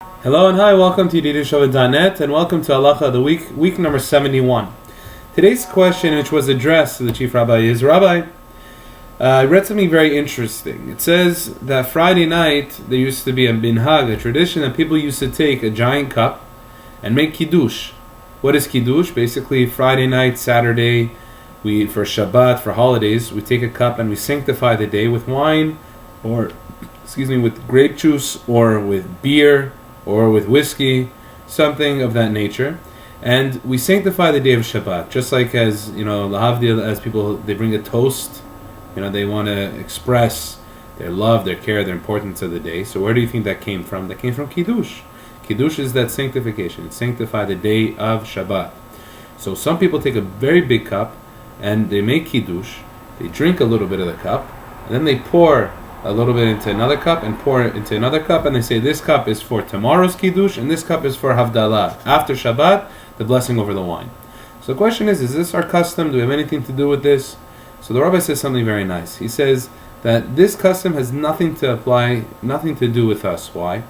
Hello and hi, welcome to Yedidia Shofet.net and welcome to Halacha of the week number 71. Today's question, which was addressed to the Chief Rabbi, is, Rabbi, I read something very interesting. It says that Friday night there used to be a minhag, a tradition that people used to take a giant cup and make KIDDUSH. What is KIDDUSH? Basically, Friday night, Saturday, for Shabbat, for holidays, we take a cup and we sanctify the day with wine, with grape juice, or with beer, or with whiskey, something of that nature, and we sanctify the day of Shabbat, just like as lahavdil, as people they bring a toast, they want to express their love, their care, their importance of the day. So where do you think that came from? That came from KIDDUSH. KIDDUSH is that sanctification. It sanctify the day of Shabbat. So some people take a very big cup and they make KIDDUSH. They drink a little bit of the cup, and then they pour a little bit into another cup and pour it into another cup, and they say this cup is for tomorrow's KIDDUSH and this cup is for Havdalah. After Shabbat, the blessing over the wine. So the question is this our custom? Do we have anything to do with this? So the Rabbi says something very nice. He says that this custom has nothing to do with us. Why?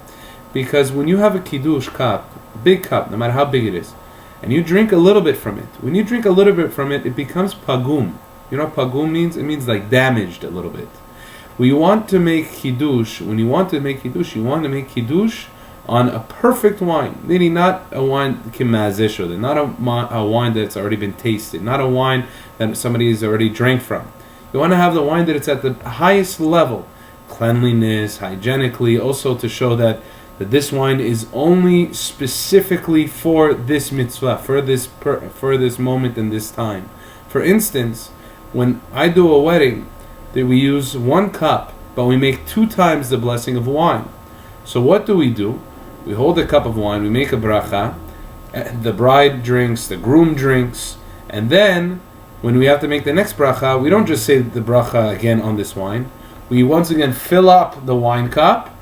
Because when you have a KIDDUSH cup, big cup, no matter how big it is, and you drink a little bit from it, when you drink a little bit from it, it becomes pagum. You know what pagum means? It means like damaged a little bit. When you want to make KIDDUSH, you want to make KIDDUSH on a perfect wine. Meaning not a wine kimazesho, not a wine that's already been tasted, not a wine that somebody has already drank from. You want to have the wine that it's at the highest level, cleanliness, hygienically, also to show that this wine is only specifically for this mitzvah, for this moment and this time. For instance, when I do a wedding, that we use 1 cup, but we make 2 times the blessing of wine. So what do? We hold a cup of wine, we make a bracha, the bride drinks, the groom drinks, and then when we have to make the next bracha, we don't just say the bracha again on this wine. We once again fill up the wine cup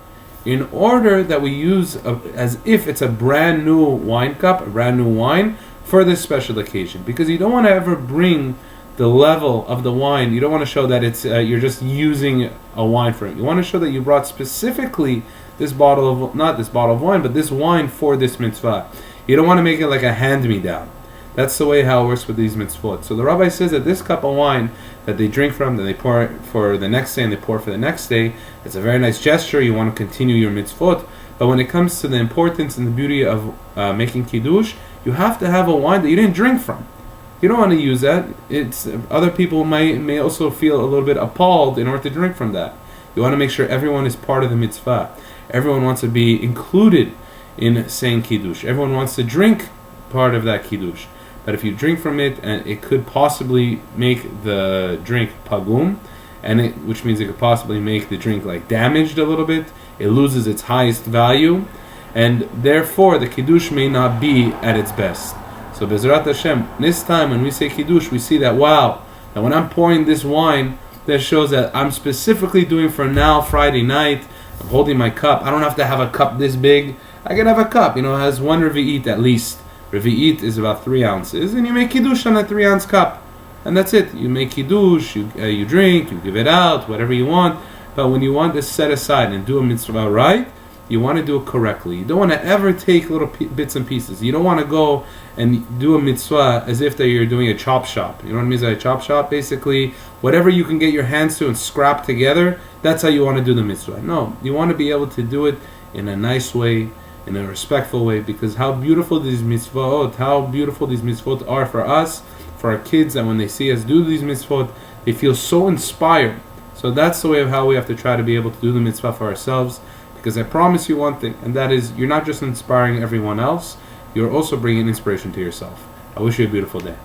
in order that we use as if it's a brand new wine cup, a brand new wine for this special occasion. Because you don't want to ever bring the level of the wine. You don't want to show that it's you're just using a wine for it. You want to show that you brought specifically not this bottle of wine, but this wine for this mitzvah. You don't want to make it like a hand-me-down. That's the way how it works with these mitzvot. So the Rabbi says that this cup of wine that they drink from, that they pour for the next day and they pour for the next day, it's a very nice gesture. You want to continue your mitzvot. But when it comes to the importance and the beauty of making KIDDUSH, you have to have a wine that you didn't drink from. You don't want to use that. Other people may also feel a little bit appalled in order to drink from that. You want to make sure everyone is part of the mitzvah. Everyone wants to be included in saying KIDDUSH. Everyone wants to drink part of that KIDDUSH. But if you drink from it, and it could possibly make the drink pagum, which means it could possibly make the drink like damaged a little bit. It loses its highest value, and therefore the KIDDUSH may not be at its best. So Bezrat Hashem, this time when we say KIDDUSH, we see that that when I'm pouring this wine, that shows that I'm specifically doing for now, Friday night. I'm holding my cup. I don't have to have a cup this big. I can have a cup, it has 1 revi'it at least. Revi'it is about 3 ounces, and you make KIDDUSH on a 3 ounce cup. And that's it. You make KIDDUSH, you drink, you give it out, whatever you want. But when you want to set aside and do a mitzvah right, you want to do it correctly. You don't want to ever take little bits and pieces. You don't want to go and do a mitzvah as if that you're doing a chop shop. You know what I mean by a chop shop? Basically, whatever you can get your hands to and scrap together, that's how you want to do the mitzvah. No, you want to be able to do it in a nice way, in a respectful way, because how beautiful these mitzvot are for us, for our kids, and when they see us do these mitzvot, they feel so inspired. So that's the way of how we have to try to be able to do the mitzvah for ourselves. Because I promise you one thing, and that is, you're not just inspiring everyone else, you're also bringing inspiration to yourself. I wish you a beautiful day.